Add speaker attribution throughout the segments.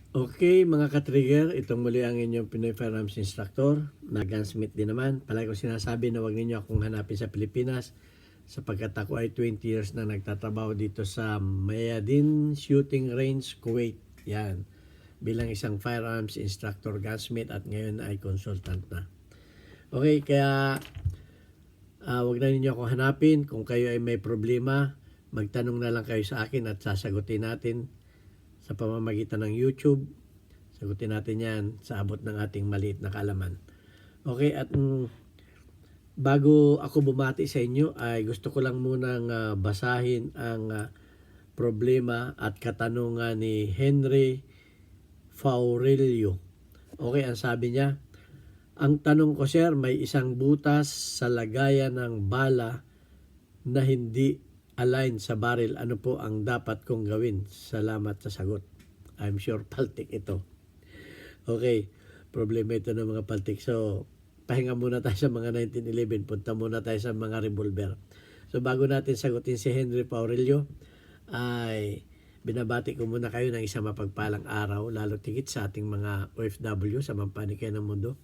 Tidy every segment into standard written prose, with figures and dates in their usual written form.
Speaker 1: Okay, mga ka-trigger, itong muli ang inyong Pinoy Firearms Instructor na gunsmith din naman. Palagi ko sinasabi na huwag ninyo akong hanapin sa Pilipinas sapagkat ako ay 20 years na nagtatrabaho dito sa Mayadin Shooting Range, Kuwait. Yan, bilang isang firearms instructor gunsmith at ngayon ay consultant na. Okay, kaya huwag na ninyo akong hanapin. Kung kayo ay may problema, magtanong na lang kayo sa akin at sasagutin natin sa pamamagitan ng YouTube. Sagutin natin yan sa abot ng ating maliit na kaalaman. Okay, at bago ako bumati sa inyo ay gusto ko lang munang basahin ang problema at katanungan ni Henry Faurelio. Okay, ang sabi niya, ang tanong ko sir, may isang butas sa lagayan ng bala na hindi align sa barrel. Ano po ang dapat kong gawin? Salamat sa sagot. I'm sure paltik ito. Okay, problema ito ng mga paltik. So, pahinga muna tayo sa mga 1911. Punta muna tayo sa mga revolver. So, bago natin sagutin si Henry Paurelio, ay binabati ko muna kayo ng isang mapagpalang araw, lalo tigit sa ating mga OFW sa mampanikay ng mundo.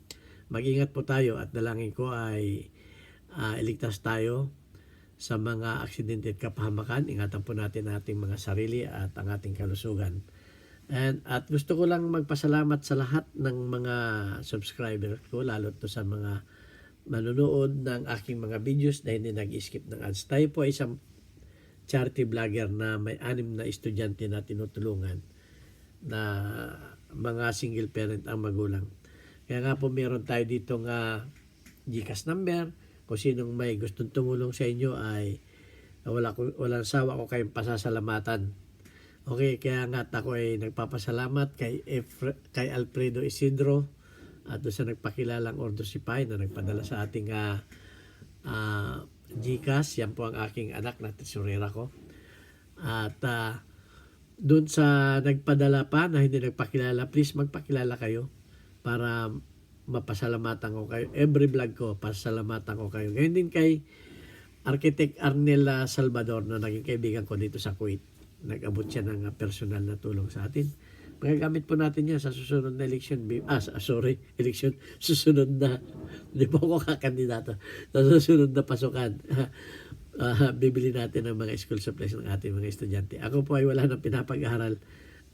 Speaker 1: Mag-ingat po tayo at dalangin ko ay iligtas tayo sa mga aksidente at kapahamakan. Ingatan po natin ating mga sarili at ang ating kalusugan. At gusto ko lang magpasalamat sa lahat ng mga subscriber ko, lalo to sa mga manonood ng aking mga videos na hindi nag-skip ng ads. Tayo po ay isang charity vlogger na may 6 na estudyante na tinutulungan na mga single parent ang magulang. Kaya nga po meron tayo dito nga GCash number. Kung sinong may gustong tumulong sa inyo ay walang sawa ko kayong pasasalamatan. Okay, kaya nga ako ay nagpapasalamat kay Alfredo Isidro at doon sa nagpakilalang Ordo Sipay na nagpadala sa ating GCash. Yan po ang aking anak na tesorera ko. At doon sa nagpadala pa na hindi nagpakilala, please magpakilala kayo para mapasalamatan ko kayo. Every vlog ko, pasalamatan ko kayo. Ngayon din kay Architect Arnel Salvador na naging kaibigan ko dito sa Kuwait. Nag-abot siya ng personal na tulong sa atin. Magagamit po natin yan sa susunod na election. Election. Susunod na, hindi po ako kakandidato. Sa susunod na pasukan. Bibili natin ng mga school supplies ng ating mga estudyante. Ako po ay wala nang pinapag-aral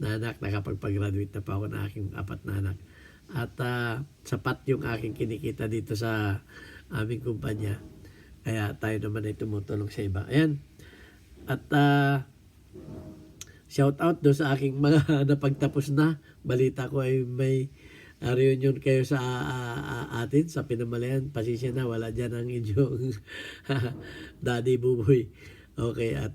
Speaker 1: na anak. Nakapag-graduate na pa ako ng aking 4 na anak. At sapat yung aking kinikita dito sa aming kumpanya. Kaya tayo naman ay tumutulong sa iba. Ayan. At shout out do sa aking mga napagtapos na. Balita ko ay may reunion kayo sa atin sa Pinamalayan. Pasisya na, wala dyan ang inyong Daddy Buboy. Okay, at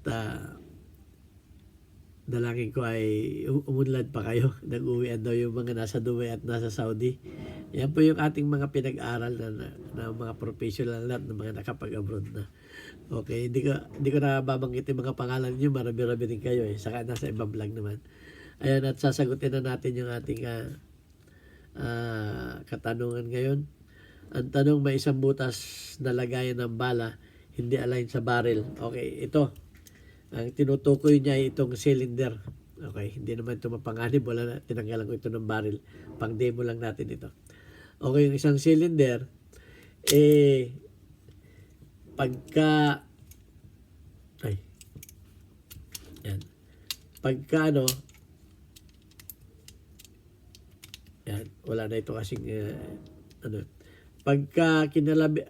Speaker 1: dalangin ko ay umunlad pa kayo. Nag-uwian daw yung mga nasa Dubai at nasa Saudi. Yan po yung ating mga pinag-aral na mga professional na mga nakapag-abroad na. Okay, hindi ko na babanggit yung mga pangalan niyo. Marami-rami rin kayo eh. Saka nasa ibang vlog naman. Ayan, at sasagutin na natin yung ating katanungan ngayon. Ang tanong, may isang butas na lagayan ng bala, hindi align sa barrel. Okay, ito. Ang tinutukoy niya ay itong cylinder. Okay, hindi naman ito mapanganib. Wala na, tinanggalan ko ito ng barrel. Pang demo lang natin ito. Okay, yung isang cylinder, pagka yan, wala na ito kasing pagka kinalabi,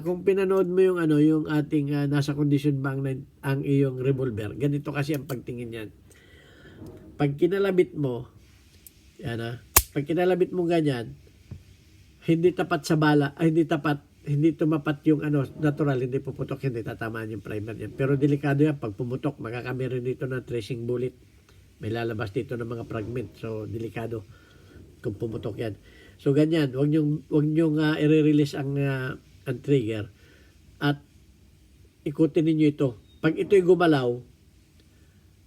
Speaker 1: kung pinanood mo yung yung ating nasa condition ba ang iyong revolver, ganito kasi ang pagtingin yan. Pag kinalabit mo, pag kinalabit mo ganyan, hindi tapat sa bala, hindi tumapat yung natural, hindi puputok, hindi tatamaan yung primer niyan. Pero delikado yan, pag pumutok, makakameron dito ng tracing bullet. May lalabas dito ng mga fragment, so delikado kung pumutok yan. So ganyan, wag nyong i-release ang trigger at ikutin niyo ito. Pag ito'y gumalaw,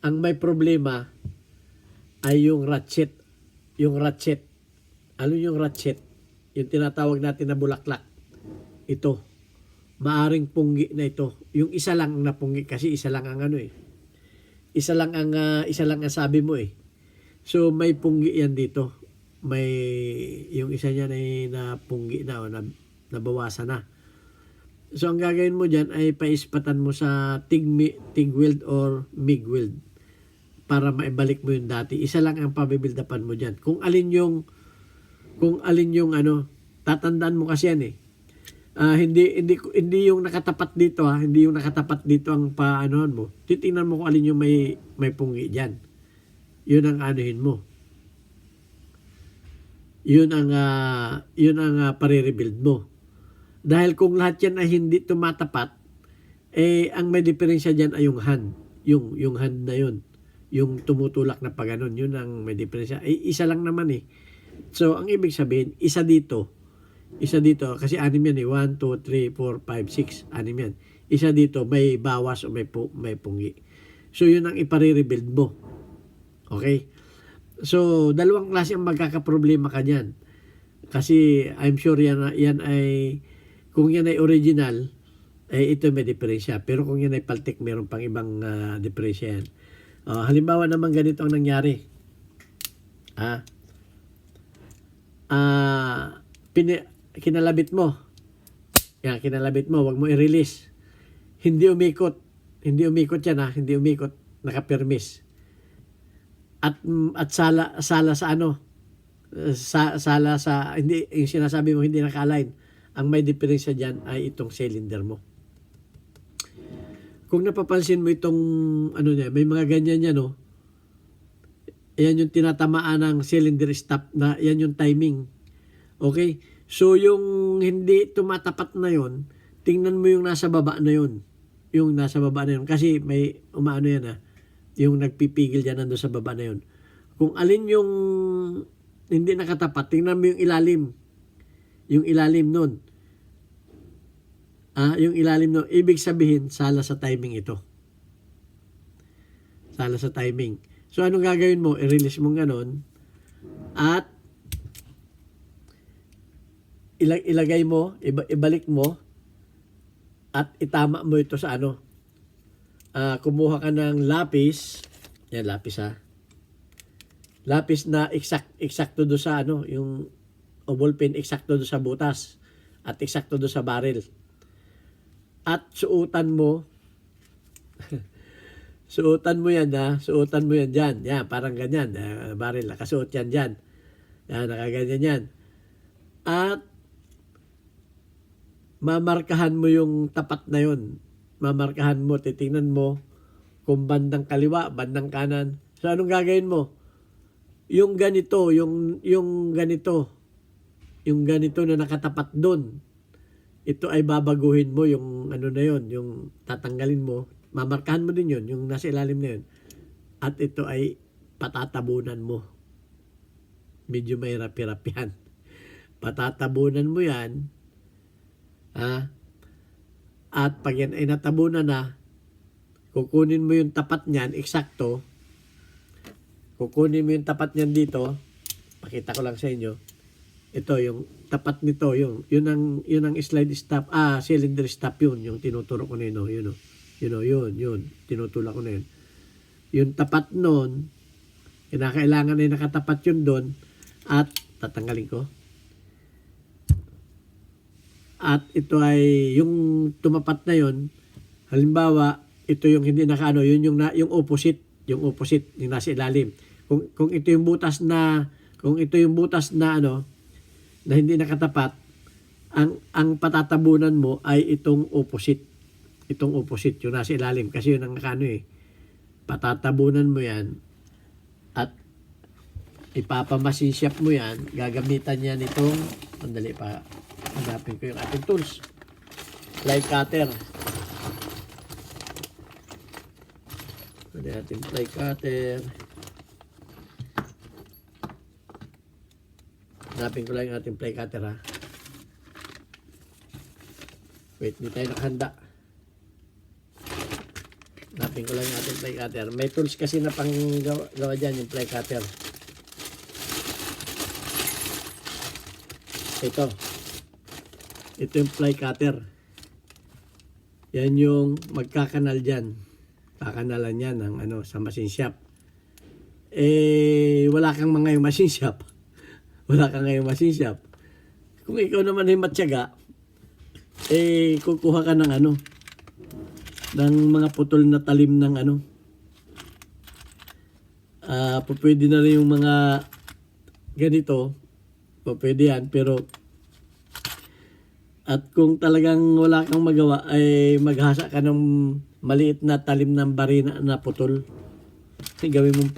Speaker 1: ang may problema ay yung ratchet. Yung ratchet. Ano yung ratchet? Yung tinatawag natin na bulaklak. Ito. Maaring punggi na ito. Yung isa lang ang napunggi kasi isa lang ang isa lang ang sabi mo eh. So may punggi yan dito. May yung isa niya ay napunggi na o nabawasan na. So ang gagawin mo diyan ay paispatan mo sa TIG weld or MIG weld para maibalik mo yung dati. Isa lang ang pabibildapan mo diyan. Kung alin yung ano, tatandaan mo kasi yan eh. Hindi yung nakatapat dito ha, hindi yung nakatapat dito ang paanohan mo. Titingnan mo kung alin yung may punggi diyan. Yun ang anuhin mo. Yun ang pare-rebuild mo. Dahil kung lahat yan ay hindi tumatapat, ang may diferensya dyan ay yung hand. Yung hand na yun. Yung tumutulak na pa ganun. Yun ang may diferensya. Isa lang naman eh. So, ang ibig sabihin, isa dito. Kasi anim yan eh. 1, 2, 3, 4, 5, 6. Anim yan. Isa dito, may bawas o may punggi. So, yun ang ipare-rebuild mo. Okay? So, dalawang klase ang magkakaproblema ka dyan. Kasi, I'm sure yan ay kung yan ay original, ito may diferensya. Pero kung yan ay paltik, meron pang ibang diferensya yan. Halimbawa naman ganito ang nangyari. Kinalabit mo. Yan, kinalabit mo. Huwag mo i-release. Hindi umikot yan ha. Hindi umikot. Nakapermis. At sala sa ano. Sala sa, hindi, yung sinasabi mo hindi naka-align. Ang may diferensya dyan ay itong cylinder mo. Kung napapansin mo itong ano niya, may mga ganyan yan no. Yan yung tinatamaan ng cylinder stop na yan yung timing. Okay? So yung hindi tumatapat na yon, tingnan mo yung nasa baba na yon. Yung nasa baba na yon kasi may umaano yan ha. Yung nagpipigil dyan nando sa baba na yon. Kung alin yung hindi nakatapat, tingnan mo yung ilalim. Yung ilalim nun. Yung ilalim nun, ibig sabihin, sala sa timing ito. Sala sa timing. So, anong gagawin mo? I-release mo ganon. At, ilagay mo, ibalik mo, at itama mo ito sa ano. Kumuha ka ng lapis. Yan, lapis ha. Lapis na eksakto do sa ano, yung o ballpen eksakto do sa butas at eksakto do sa barrel. At suotan mo suotan mo yan diyan. Yan, parang ganyan, barrel nakasuot yan diyan. Yan, nakaganyan yan. At mamarkahan mo yung tapat na yun. Mamarkahan mo, titingnan mo kung bandang kaliwa, bandang kanan. So anong gagawin mo? Yung ganito na nakatapat doon, ito ay babaguhin mo yung ano na yon, yung tatanggalin mo, mamarkahan mo din yon, yung nasa ilalim na yon, at ito ay patatabunan mo. Medyo may rapi-rapihan. Patatabunan mo yan, at pag yan ay natabunan na, kukunin mo yung tapat niyan, eksakto, kukunin mo yung tapat niyan dito, pakita ko lang sa inyo. Ito yung tapat nito, yun ang slide stop, cylinder stop yun, yung tinuturo ko na yun, yun, tinutulak ko na yun. Yung tapat nun, kinakailangan ay nakatapat yun doon, at tatanggalin ko. At ito ay, yung tumapat na yun, halimbawa, ito yung hindi nakaano, yun yung opposite, yung nasa ilalim. Kung ito yung butas na ano, na hindi nakatapat, ang patatabunan mo ay itong opposite, yung nasa ilalim, kasi yun ang nakano eh. Patatabunan mo yan, at ipapamasisyap mo yan, gagamitan yan itong, sandali pa, hanapin ko yung ating tools. Fly cutter. Ano natin fly cutter. Hanapin ko lang yung ating fly cutter ha. Wait, hindi tayo nakahanda. Hanapin ko lang yung ating fly cutter. May tools kasi na pang gawa dyan yung fly cutter. Ito yung fly cutter. Yan yung magkakanal dyan. Kakanalan yan ng ano, sa machine shop. wala kang mga yung machine shop. Wala kang ngayong machine shop. Kung ikaw naman ay matyaga, kukuha ka ng ng mga putol na talim ng pwede na rin yung mga ganito, pwede yan, pero at kung talagang wala kang magawa, ay maghasa ka ng maliit na talim ng barina na putol. Gawin mong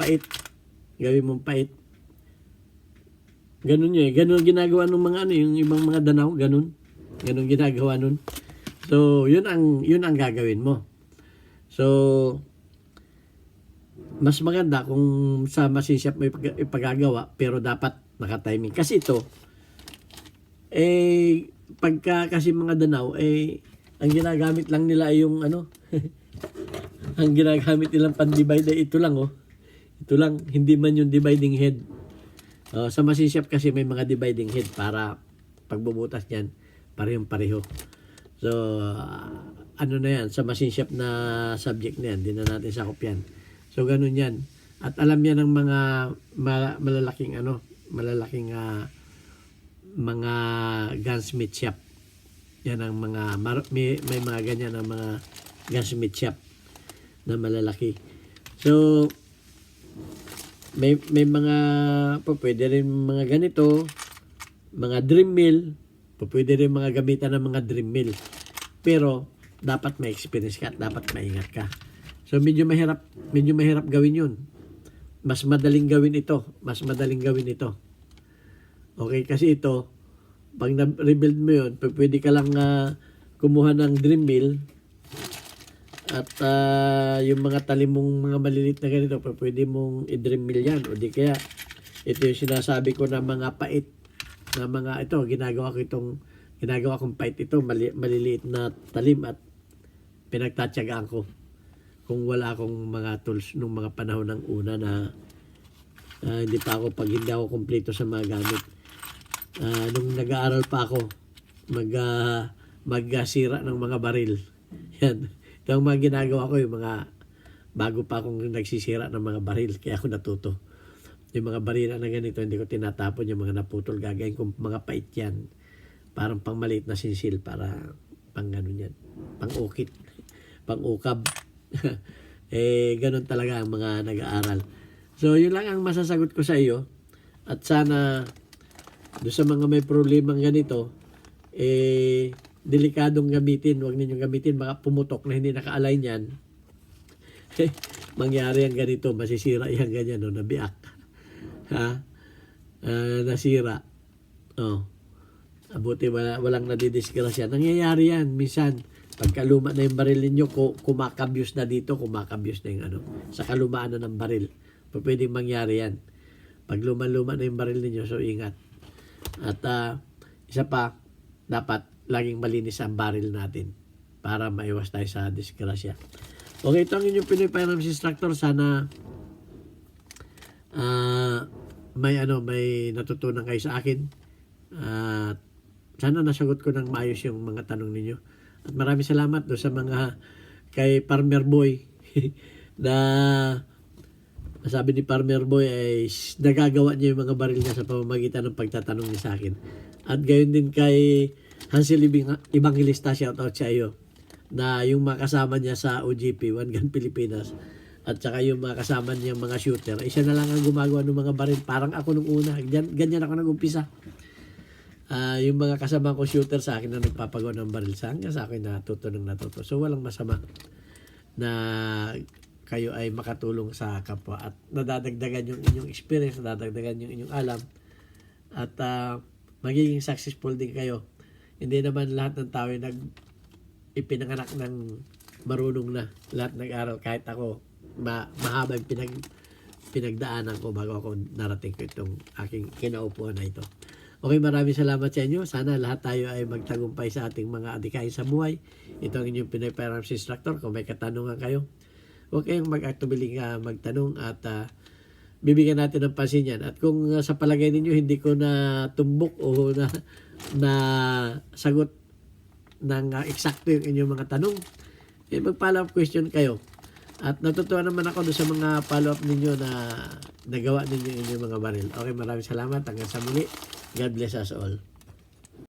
Speaker 1: pait. Ganun yun. Ganun ginagawa ng mga yung ibang mga danaw, ganun. Ganun ginagawa nun. So, yun ang gagawin mo. So, mas maganda kung sa machine shop mo ipagagawa, pero dapat naka-timing. Kasi ito, pagka kasi mga danaw, ang ginagamit lang nila ay yung ang ginagamit nilang pan-divide ay ito lang, Ito lang, hindi man yung dividing head. Sa machine shop kasi may mga dividing head para pagbubutas niyan, parehong-pareho. So, na yan, sa machine shop na subject na yan, di na natin sakop yan. So, ganun yan. At alam yan ng mga malalaking mga gunsmith shop. Yan ang mga, may mga ganyan ang mga gunsmith shop na malalaki. So, may mga pwede rin mga ganito, mga dream mill, pwede rin mga gamitan ng mga dream mill. Pero dapat may experience ka at dapat maingat ka. So medyo mahirap gawin 'yun. Mas madaling gawin ito. Okay, kasi ito pag na-rebuild mo 'yun, pwede ka lang kumuha ng dream mill. At yung mga talim mong mga malilit na ganito, pwede mong i-dream mill yan. O di kaya, ito yung sinasabi ko na mga pait. Na mga, ginagawa kong pait ito, maliliit na talim at pinagtatyagaan ko. Kung wala akong mga tools nung mga panahon ng una na hindi ako kompleto sa mga gamit. Nung nag-aaral pa ako, magsira ng mga baril. Yan. Ito ang mga ginagawa ko, yung mga bago pa akong nagsisira ng mga baril, kaya ako natuto. Yung mga barila na ganito, hindi ko tinatapon, yung mga naputol, gagayin ko mga pait yan. Parang pang maliit na sinsil, para pang ganun yan. Pang ukit, pang ukab. Ganun talaga ang mga nag-aaral. So, yun lang ang masasagot ko sa iyo. At sana, doon sa mga may problemang ganito, delikadong gamitin, huwag ninyong gamitin, baka pumutok na hindi naka-align yan. Mangyari yan ganito, masisira yan ganyan, nabiak. Nasira. Abuti walang nadidisgrasya. Nangyayari yan, minsan, pagka luma na yung baril ninyo, kumakabyos na dito, kumakabyos na yung sa kalumaan na ng baril. Pwedeng mangyari yan. Pag luma na yung baril ninyo, so ingat. At isa pa, dapat laging malinis ang baril natin para maiwas tayo sa disgrasya. Okay, ito ang inyong Pinoy Firearms Instructor. Sana may natutunan kayo sa akin. Sana nasagot ko ng maayos yung mga tanong ninyo. At maraming salamat do sa mga kay Farmer Boy na sabi ni Farmer Boy ay nagagawa niya yung mga baril niya sa pamamagitan ng pagtatanong niya sa akin. At gayon din kay Hansel Evangelista, shout out sa iyo, na yung mga kasama niya sa OGP, One Gun Pilipinas, at saka yung mga kasama niya mga shooter, isa na lang ang gumagawa ng mga baril. Parang ako nung una, ganyan ako nag-umpisa. Yung mga kasama ko shooter sa akin na nagpapagawa ng baril, hanggang sa akin natuto. So walang masama na kayo ay makatulong sa kapwa at nadadagdagan yung inyong experience, nadadagdagan yung inyong alam, at magiging successful din kayo. Hindi naman lahat ng tao ay ipinanganak ng marunong na. Lahat nag-aral, kahit ako, mahaba yung pinagdaanan ko bago ako narating ko itong aking kinaupuan na ito. Okay, maraming salamat sa inyo. Sana lahat tayo ay magtagumpay sa ating mga adikain sa buhay. Ito ang inyong Pinoy Firearms Instructor. Kung may katanungan kayo, huwag kayong mag-aktubiling magtanong at bibigyan natin ng pansin yan. At kung sa palagay ninyo hindi ko na tumbok o na sagot ng eksakto yung inyong mga tanong, mag-follow up question kayo. At natutuwa naman ako doon sa mga follow-up ninyo na nagawa ninyo inyong mga baril. Okay, maraming salamat. Hanggang sa muli. God bless us all.